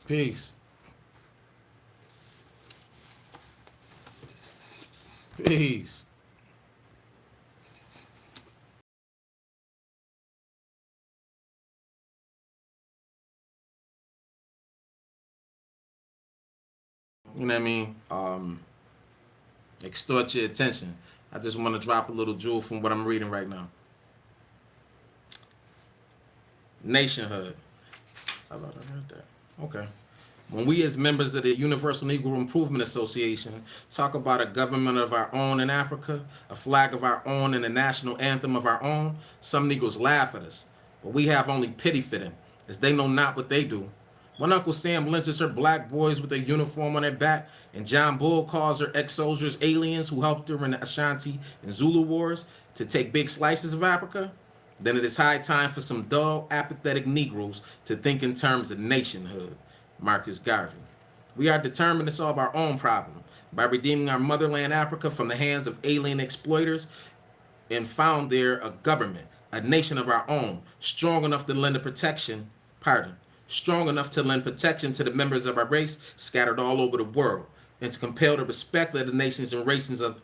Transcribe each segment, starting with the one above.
Peace. Peace. You know what I mean? Extort your attention. I just want to drop a little jewel from what I'm reading right now. Nationhood. I thought I heard that. Okay. When we as members of the Universal Negro Improvement Association talk about a government of our own in Africa, a flag of our own and a national anthem of our own, some Negroes laugh at us. But we have only pity for them, as they know not what they do. When Uncle Sam lynches her black boys with a uniform on their back, and John Bull calls her ex-soldiers aliens who helped her in the Ashanti and Zulu wars to take big slices of Africa, then it is high time for some dull, apathetic Negroes to think in terms of nationhood. Marcus Garvey. We are determined to solve our own problem by redeeming our motherland Africa from the hands of alien exploiters and found there a government, a nation of our own, strong enough to lend a protection, pardon, strong enough to lend protection to the members of our race scattered all over the world, and to compel the respect of the nations and races of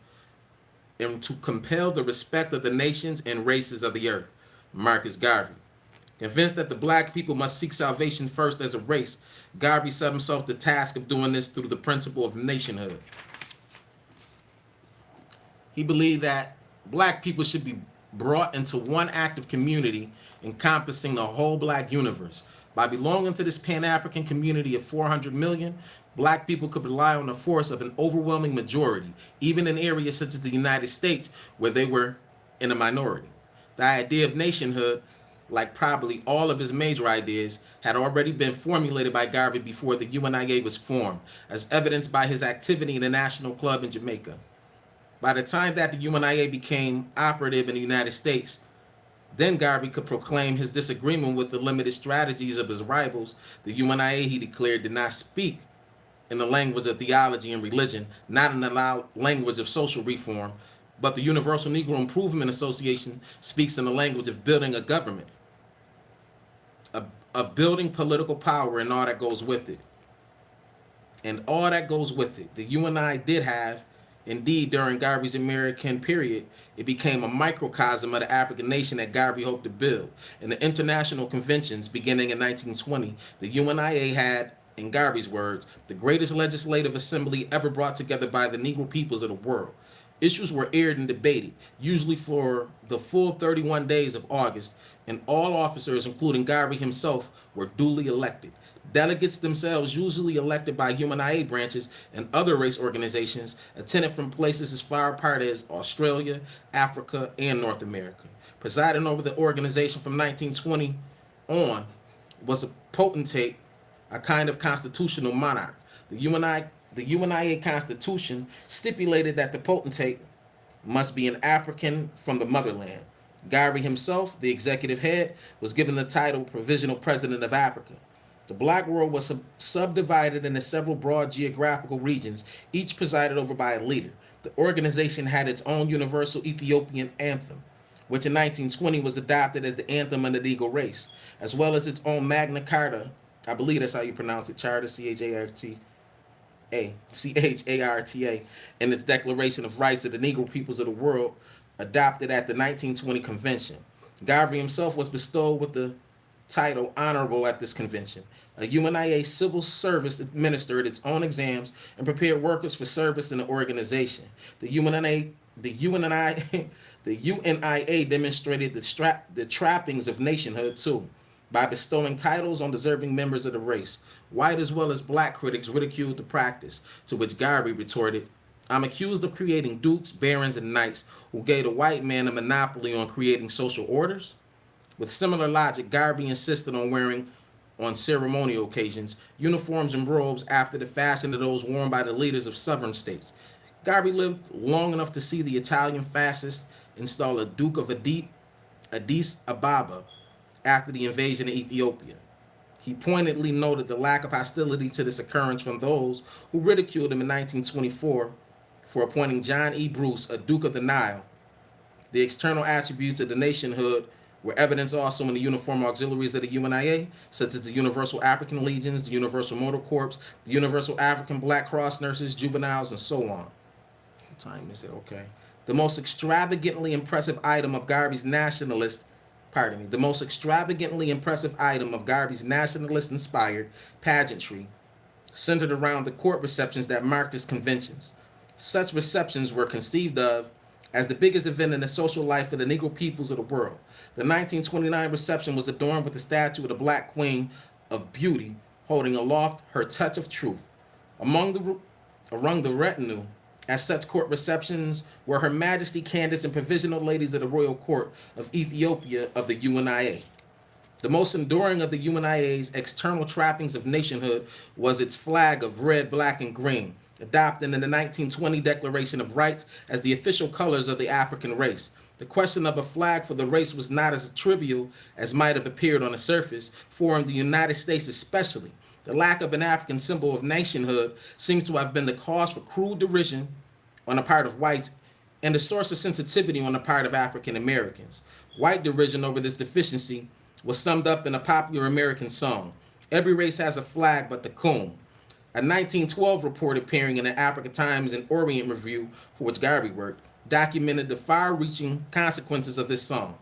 the earth. Marcus Garvey. Convinced that the black people must seek salvation first as a race, Garvey set himself the task of doing this through the principle of nationhood. He believed that black people should be brought into one active community encompassing the whole black universe. By belonging to this Pan-African community of 400 million, black people could rely on the force of an overwhelming majority, even in areas such as the United States where they were in a minority. The idea of nationhood, like probably all of his major ideas, had already been formulated by Garvey before the UNIA was formed, as evidenced by his activity in the National Club in Jamaica. By the time that the UNIA became operative in the United States, then Garvey could proclaim his disagreement with the limited strategies of his rivals. The UNIA, he declared, did not speak in the language of theology and religion, not in the language of social reform, but the Universal Negro Improvement Association speaks in the language of building a government, of building political power and all that goes with it. And all that goes with it. The UNI did have, indeed, during Garvey's American period, it became a microcosm of the African nation that Garvey hoped to build. In the international conventions beginning in 1920, the UNIA had, in Garvey's words, the greatest legislative assembly ever brought together by the Negro peoples of the world. Issues were aired and debated, usually for the full 31 days of August, and all officers, including Garvey himself, were duly elected. Delegates themselves, usually elected by UNIA branches and other race organizations, attended from places as far apart as Australia, Africa, and North America. Presiding over the organization from 1920 on was a potentate, a kind of constitutional monarch. The UNIA Constitution stipulated that the potentate must be an African from the motherland. Garvey himself, the executive head, was given the title Provisional President of Africa. The black world was subdivided into several broad geographical regions, each presided over by a leader. The organization had its own universal Ethiopian anthem, which in 1920 was adopted as the anthem of the Negro race, as well as its own Magna Carta. I believe that's how you pronounce it, Charter, Charta, and its Declaration of Rights of the Negro Peoples of the World, adopted at the 1920 convention. Garvey himself was bestowed with the title Honorable at this convention. A UNIA civil service administered its own exams and prepared workers for service in the organization. The UNIA demonstrated the trappings of nationhood too, by bestowing titles on deserving members of the race. White as well as black critics ridiculed the practice, to which Garvey retorted, I'm accused of creating dukes, barons, and knights who gave the white man a monopoly on creating social orders. With similar logic, Garvey insisted on wearing, on ceremonial occasions, uniforms and robes after the fashion of those worn by the leaders of southern states. Garvey lived long enough to see the Italian fascists install a Duke of Addis Ababa after the invasion of Ethiopia. He pointedly noted the lack of hostility to this occurrence from those who ridiculed him in 1924 for appointing John E. Bruce a Duke of the Nile. The external attributes of the nationhood were evidenced also in the uniform auxiliaries of the UNIA, such as the Universal African Legions, the Universal Motor Corps, the Universal African Black Cross Nurses, juveniles, and so on. What time is it? Okay. The most extravagantly impressive item of Garvey's nationalist, pardon me, the most extravagantly impressive item of Garvey's nationalist-inspired pageantry centered around the court receptions that marked his conventions. Such receptions were conceived of as the biggest event in the social life of the Negro peoples of the world. The 1929 reception was adorned with the statue of the Black Queen of Beauty holding aloft her touch of truth. Among the retinue at such court receptions were Her Majesty Candace and provisional ladies of the Royal Court of Ethiopia of the UNIA. The most enduring of the UNIA's external trappings of nationhood was its flag of red, black, and green, adopted in the 1920 Declaration of Rights as the official colors of the African race. The question of a flag for the race was not as trivial as might have appeared on the surface, for in the United States especially, the lack of an African symbol of nationhood seems to have been the cause for cruel derision on the part of whites and the source of sensitivity on the part of African Americans. White derision over this deficiency was summed up in a popular American song, "Every Race Has a Flag But the Coon." A 1912 report appearing in the Africa Times and Orient Review, for which Garvey worked, documented the far-reaching consequences of this song.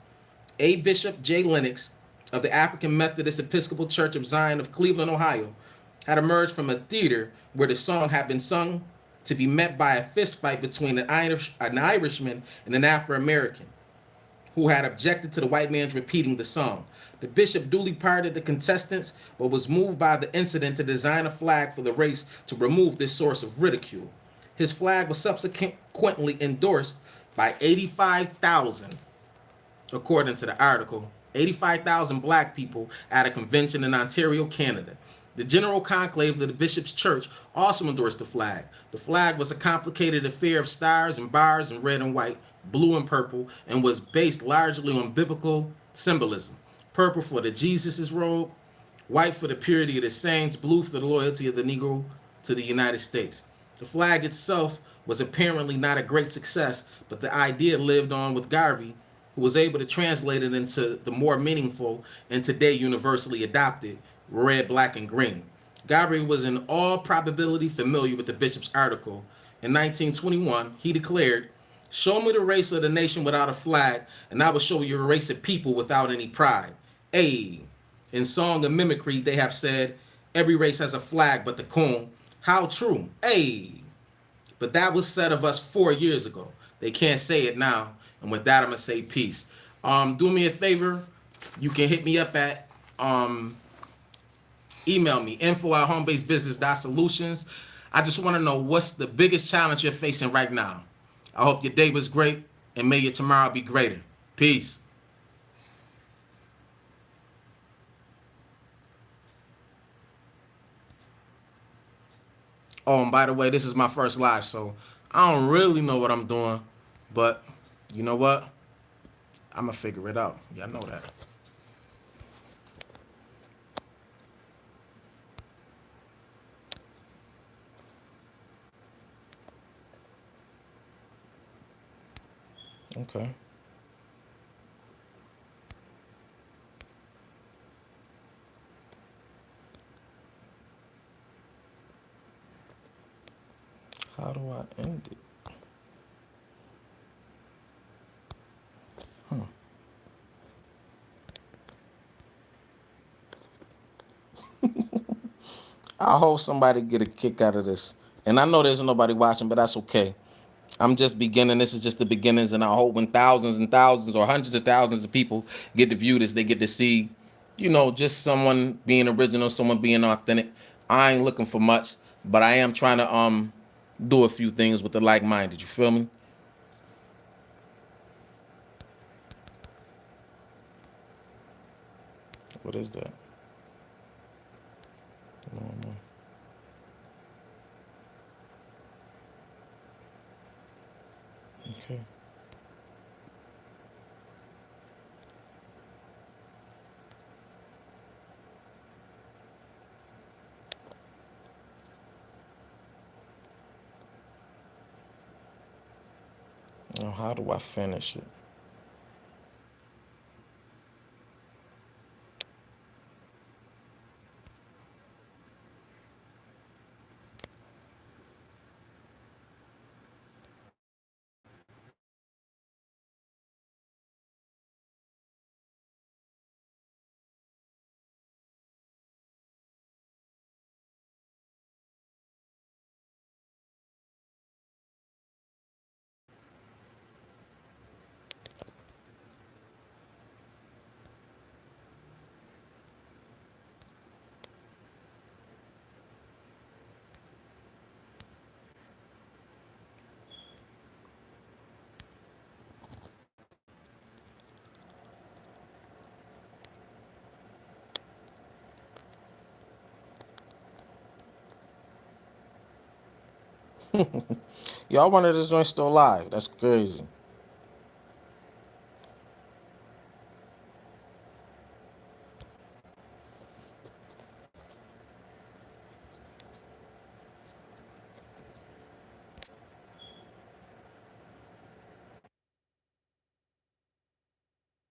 A. Bishop J. Lennox of the African Methodist Episcopal Church of Zion of Cleveland, Ohio, had emerged from a theater where the song had been sung to be met by a fistfight between an Irishman and an Afro-American who had objected to the white man's repeating the song. The bishop duly pardoned the contestants, but was moved by the incident to design a flag for the race to remove this source of ridicule. His flag was subsequently endorsed by 85,000, according to the article, 85,000 black people at a convention in Ontario, Canada. The General Conclave of the Bishop's Church also endorsed the flag. The flag was a complicated affair of stars and bars in red and white, blue and purple, and was based largely on biblical symbolism. Purple for the Jesus' robe, white for the purity of the saints, blue for the loyalty of the Negro to the United States. The flag itself was apparently not a great success, but the idea lived on with Garvey, who was able to translate it into the more meaningful and today universally adopted red, black, and green. Garvey was in all probability familiar with the bishop's article. In 1921, he declared, "Show me the race of the nation without a flag, and I will show you a race of people without any pride." Ay. In song and mimicry, they have said, "Every race has a flag but the coon." How true. Ay. But that was said of us 4 years ago. They can't say it now. And with that, I'm going to say peace. Do me a favor. You can hit me up at email me, info@homebasedbusiness.solutions. I just want to know, what's the biggest challenge you're facing right now? I hope your day was great, and may your tomorrow be greater. Peace. Oh, and by the way, this is my first live, so I don't really know what I'm doing, but you know what? I'm going to figure it out. Y'all know that. Okay. How do I end it? I hope somebody get a kick out of this. And I know there's nobody watching, but that's okay. I'm just beginning. This is just the beginnings, and I hope when thousands and thousands or hundreds of thousands of people get to view this, they get to see, just someone being original, someone being authentic. I ain't looking for much, but I am trying to do a few things with the like-minded. You feel me? What is that? I don't know. Okay. Now, how do I finish it? Y'all wanted this joint still live. That's crazy.